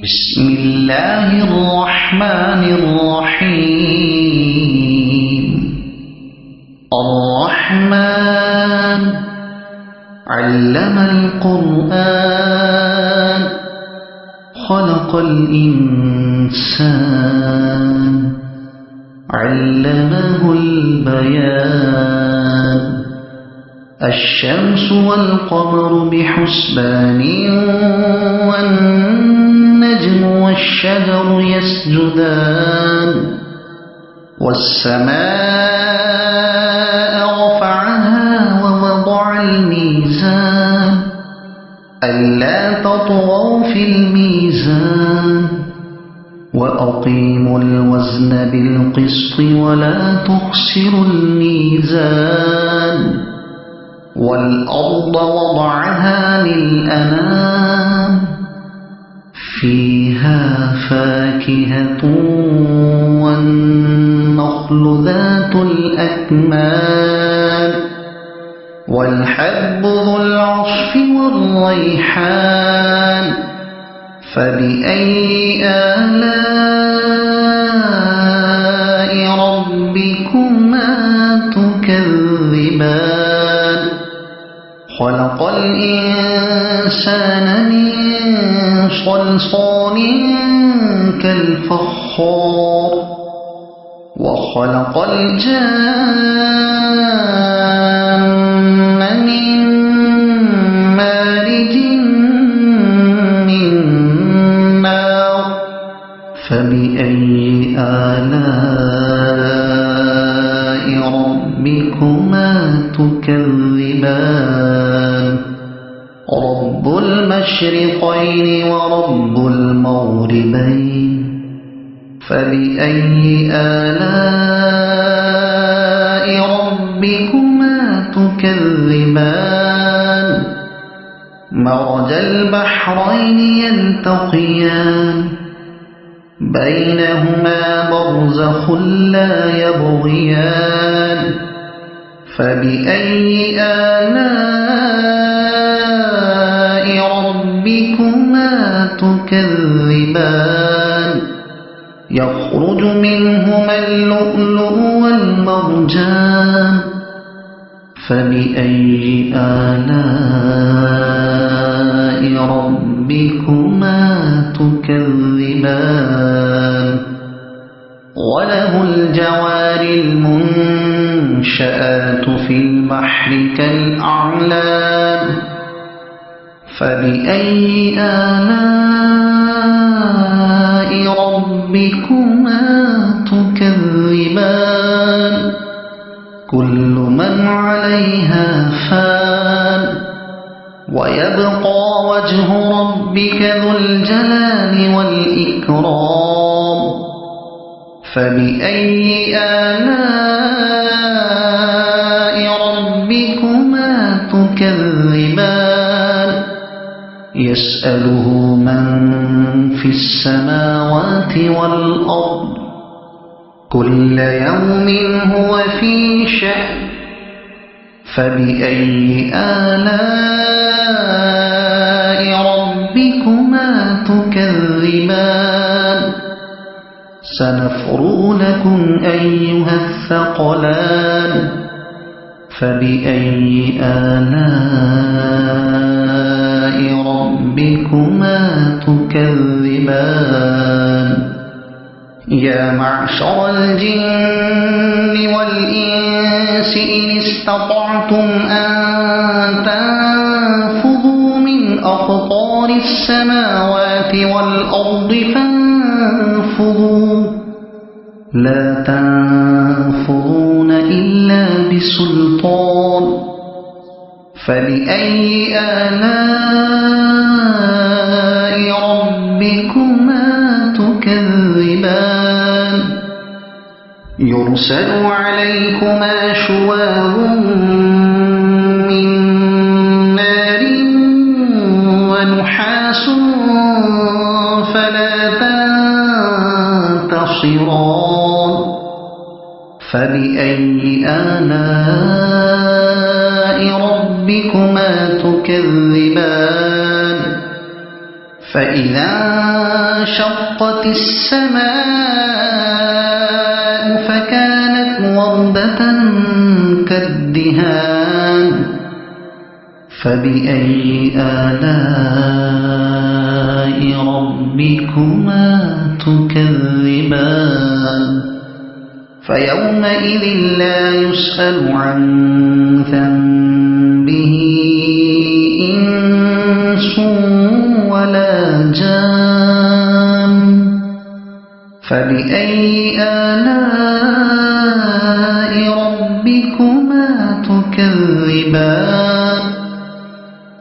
بسم الله الرحمن الرحيم. الرحمن علم القرآن خلق الإنسان علمه البيان. الشمس والقمر بحسبان والنجم والشجر يسجدان. والسماء رفعها ووضع الميزان ألا تطغوا في الميزان وأقيموا الوزن بالقسط ولا تخسروا الميزان. والأرض وضعها للأنام فيها فاكهة والنخل ذات الأكمام والحب ذو العصف والريحان. فبأي آلاء ربكما تكذبان. خلق الإنسان من صلصال كالفخار وخلق الجان من مارج من نار. فبأي آلاء ربكما تكذبان. رب المشرقين ورب المغربين. فبأي آلاء ربكما تكذبان. مرج البحرين يلتقيان بينهما برزخ لا يبغيان. فبأي آلاء ربكما تكذبان. يخرج منهما اللؤلؤ والمرجان. فبأي آلاء ربكما تكذبان. وله الجوار المنشآت في البحر كالأعلام. فبأي آلاء ربكما تكذبان. كل من عليها فان ويبقى وجه ربك ذو الجلال والإكرام. فبأي آلاء ربكما تكذبان. يسأله من في السماوات والأرض كل يوم هو في شأن. فبأي آلاء ربكما تكذبان. سنفرغ لكم أيها الثقلان. فبأي آلاء ربكما تكذبان. يا معشر الجن والإنس إن استطعتم أن تنفذوا من أقطار السماوات والأرض فانفذوا لا تنفذون إلا بسلطان. فبأي آلاء ربكما تكذبان. يرسل عليكما شواظ من نار ونحاس فلا تنتصران. فبأي آلاء ربكما تكذبان. فإذا وانشقت السماء فكانت وردة كالدهان فبأي آلاء ربكما تكذبان فيومئذ لا يسأل عن ذنبه إنس ولا جان فبأي آلاء ربكما تكذبان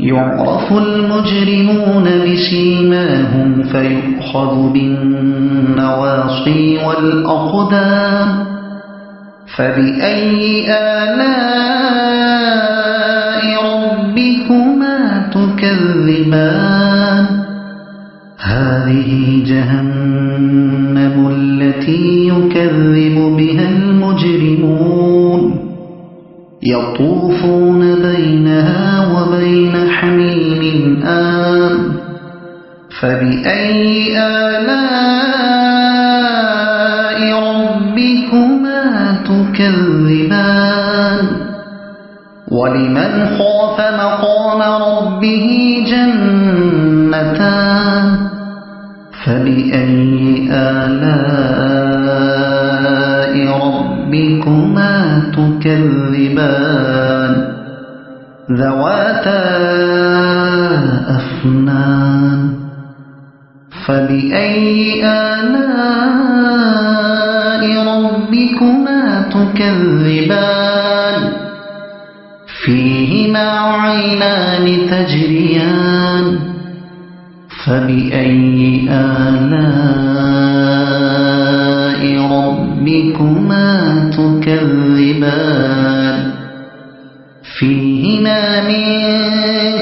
يعرف المجرمون بسيماهم فيؤخذ بالنواصي والأقدام فبأي آلاء ربكما تكذبان هذه جهنم التي يكذب بها المجرمون يطوفون بينها وبين حميم آن فبأي آلاء ربكما تكذبان ولمن خاف مقام ربه جنتان فبأي آلاء ربكما تكذبان ذواتا أفنان فبأي آلاء ربكما تكذبان فيهما عينان تجريان فبأي آلاء ربكما تكذبان فيهما من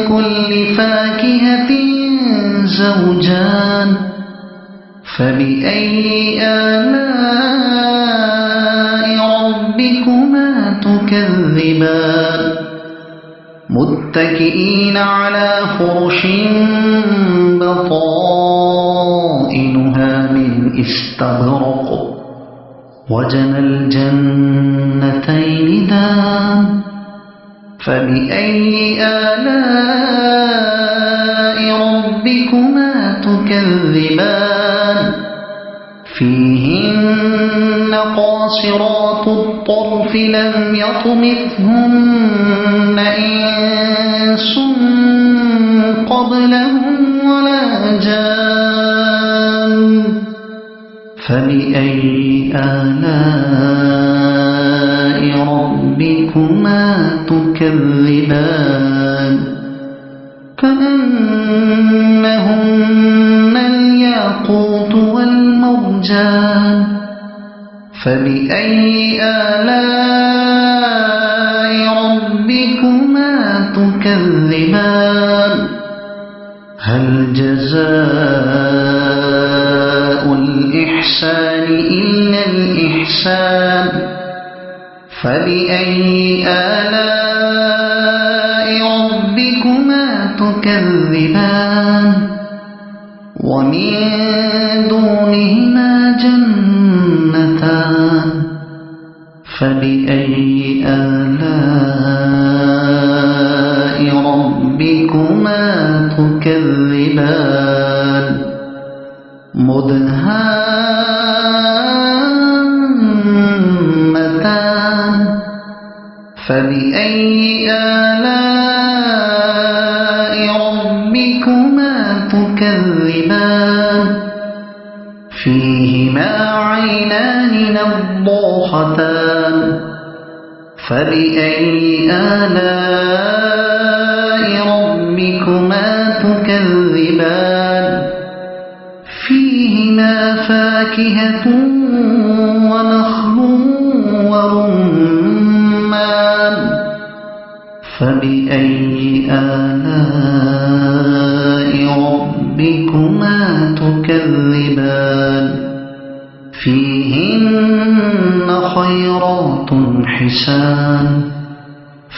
كل فاكهة زوجان فبأي آلاء ربكما تكذبان متكئين على فرش بطائنها من استبرق وجنى الجنتين دان فبأي آلاء ربكما تكذبان فيهن قاصرات الطرف لم يطمثهن إنس قبلهم ولا جان فبأي آلاء ربكما تكذبان كأنهن الياقوت والمرجان فبأي آلاء ربكما تكذبان هل جزاء الإحسان إلا الإحسان فبأي آلاء ربكما تكذبان ومن دونهما جنتان فبأي آلاء ربكما تكذبان مدهامتان فبأي آلاء ربكما تكذبان فيهما عينان نضاختان فبأي آلاء ربكما تكذبان فيهما فاكهة ونخل ورمان فبأي آلاء ربكما تكذبان فيهن خيرات حسان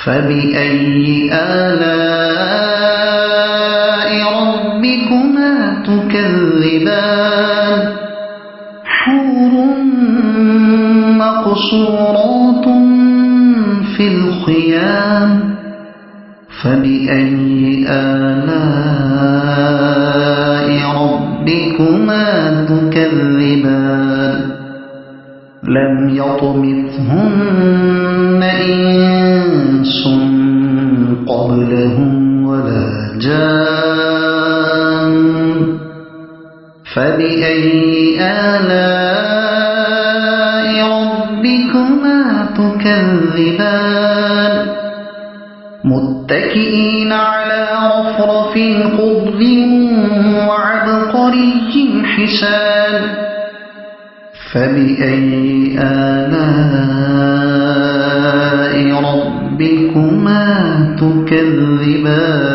فبأي آلاء ربكما تكذبان حور مقصورات في الخيام فبأي آلاء ربكما تكذبان لم يطمثهن إنس قبلهم ولا جان فبأي آلاء ربكما تكذبان متكئين على رفرف خضر وعبقري حسان فبأي آلاء ربكما تكذبان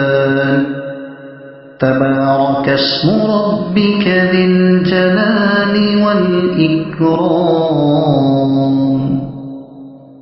تبارك اسم ربك ذي الجلال والإكرام